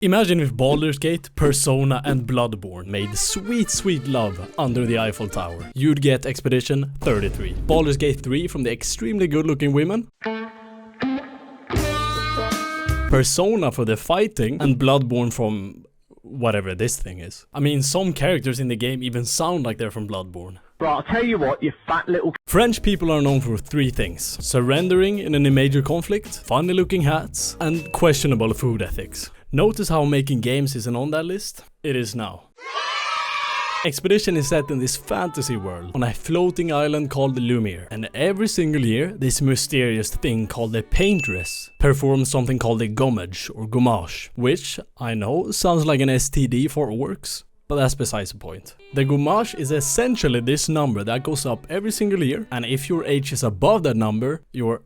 Imagine if Baldur's Gate, Persona and Bloodborne made sweet love under the Eiffel Tower. You'd get Expedition 33. Baldur's Gate 3 from the extremely good looking women. Persona for the fighting, and Bloodborne from whatever this thing is. I mean, some characters in the game even sound like they're from Bloodborne. Bro, I'll tell you what, you fat little... French people are known for three things: surrendering in any major conflict, funny looking hats, and questionable food ethics. Notice how making games isn't on that list? It is now. Expedition is set in this fantasy world on a floating island called Lumiere, and every single year this mysterious thing called the Paintress performs something called a gommage or gommage, which I know sounds like an STD for orcs, but that's besides the point. The gommage is essentially this number that goes up every single year, and if your age is above that number, you're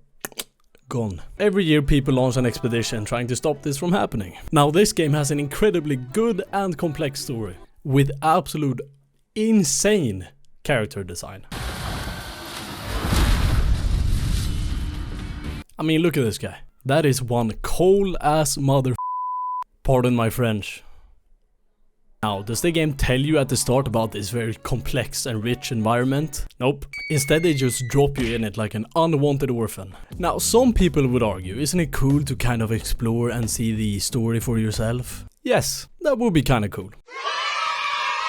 gone. Every year people launch an expedition trying to stop this from happening. Now this game has an incredibly good and complex story, with absolute insane character design. I mean, look at this guy. That is one cold ass mother. Pardon my French. Now, does the game tell you at the start about this very complex and rich environment? Nope. Instead they just drop you in it like an unwanted orphan. Now, some people would argue, isn't it cool to kind of explore and see the story for yourself? Yes, that would be kinda cool.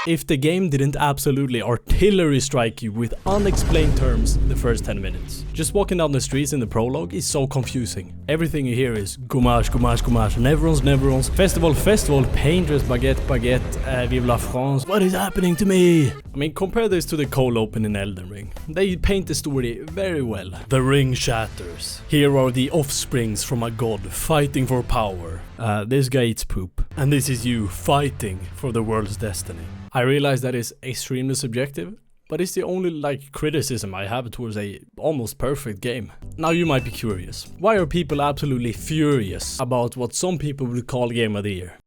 If the game didn't absolutely artillery strike you with unexplained terms the first 10 minutes. Just walking down the streets in the prologue is so confusing. Everything you hear is gommage, gommage, gommage, nevrons, nevrons, festival, festival, paintress, baguette, baguette, vive la France. What is happening to me? I mean, compare this to the cold open in Elden Ring. They paint the story very well. The ring shatters. Here are the offsprings from a god fighting for power. This guy eats poop. And this is you fighting for the world's destiny. I realize that is extremely subjective, but it's the only criticism I have towards a almost perfect game. Now you might be curious, why are people absolutely furious about what some people would call Game of the Year?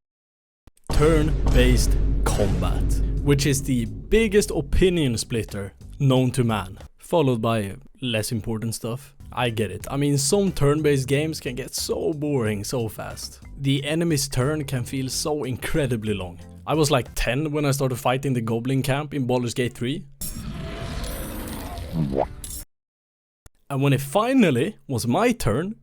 Turn-based combat, which is the biggest opinion splitter known to man, followed by less important stuff. I get it. I mean, some turn-based games can get so boring so fast. The enemy's turn can feel so incredibly long. I was like 10 when I started fighting the Goblin camp in Baldur's Gate 3. And when it finally was my turn,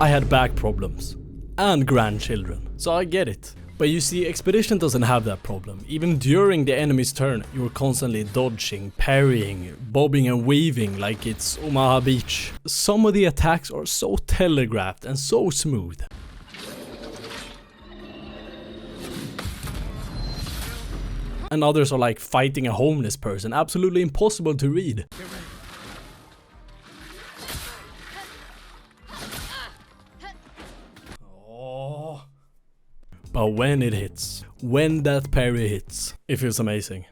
I had back problems. And grandchildren. So I get it. But you see, Expedition doesn't have that problem. Even during the enemy's turn, you're constantly dodging, parrying, bobbing and weaving like it's Omaha Beach. Some of the attacks are so telegraphed and so smooth. And others are like fighting a homeless person, absolutely impossible to read. Oh. But when it hits, when that parry hits, it feels amazing.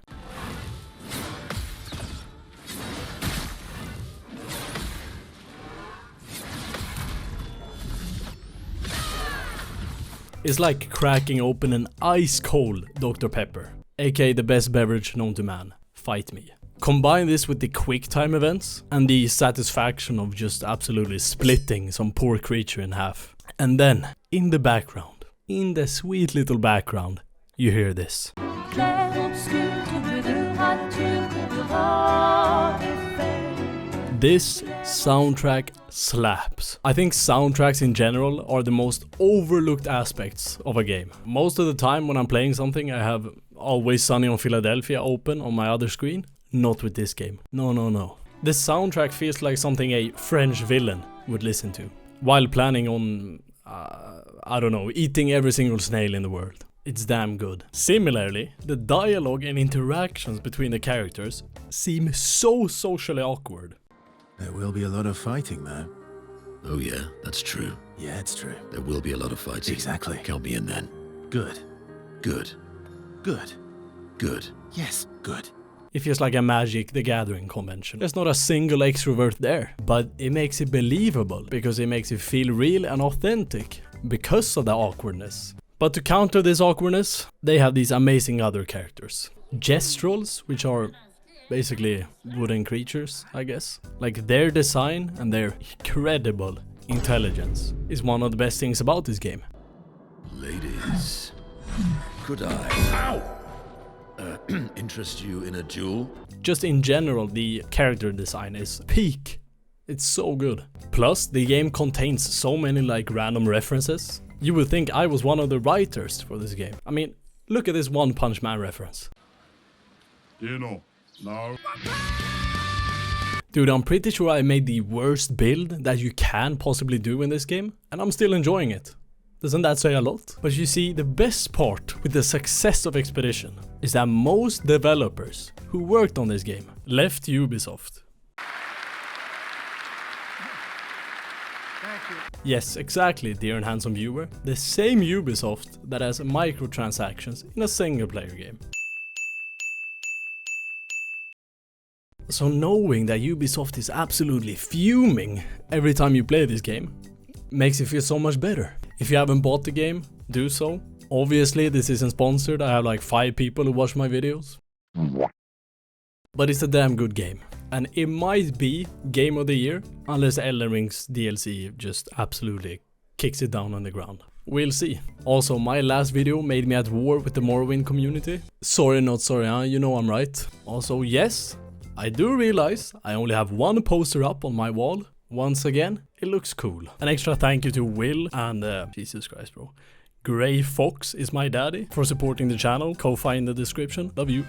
It's like cracking open an ice-cold Dr. Pepper. aka the best beverage known to man. Fight me. Combine this with the quick time events and the satisfaction of just absolutely splitting some poor creature in half. And then, in the background, in the sweet little background, you hear this. Clair Obscur This soundtrack slaps. I think soundtracks in general are the most overlooked aspects of a game. Most of the time when I'm playing something, I have Always Sunny on Philadelphia open on my other screen. Not with this game. No. The soundtrack feels like something a French villain would listen to while planning on, I don't know, eating every single snail in the world. It's damn good. Similarly, the dialogue and interactions between the characters seem so socially awkward. There will be a lot of fighting, though. Oh yeah, that's true. Yeah, it's true. There will be a lot of fighting. Exactly. Count me in then. Good. Good. Good. Good. Yes, good. It feels like a Magic the Gathering convention. There's not a single extrovert there, but it makes it believable because it makes it feel real and authentic because of the awkwardness. But to counter this awkwardness, they have these amazing other characters. Gestrels, which are basically wooden creatures, I guess. Like, their design and their incredible intelligence is one of the best things about this game. Ladies, could I interest you in a duel? Just in general, the character design is peak. It's so good. Plus, the game contains so many like random references. You would think I was one of the writers for this game. I mean, look at this One Punch Man reference. You know, now. Dude, I'm pretty sure I made the worst build that you can possibly do in this game, and I'm still enjoying it. Doesn't that say a lot? But you see, the best part with the success of Expedition is that most developers who worked on this game left Ubisoft. Yes, exactly, dear and handsome viewer. The same Ubisoft that has microtransactions in a single player game. So knowing that Ubisoft is absolutely fuming every time you play this game makes it feel so much better. If you haven't bought the game, do so. Obviously this isn't sponsored, I have like 5 people who watch my videos. But it's a damn good game. And it might be Game of the Year, unless Elden Ring's DLC just absolutely kicks it down on the ground. We'll see. Also, my last video made me at war with the Morrowind community. Sorry not sorry, huh? You know I'm right. Also, yes, I do realize I only have one poster up on my wall. Once again, it looks cool. An extra thank you to Will and, Jesus Christ bro, Grey Fox is my daddy for supporting the channel. Ko-fi in the description. Love you.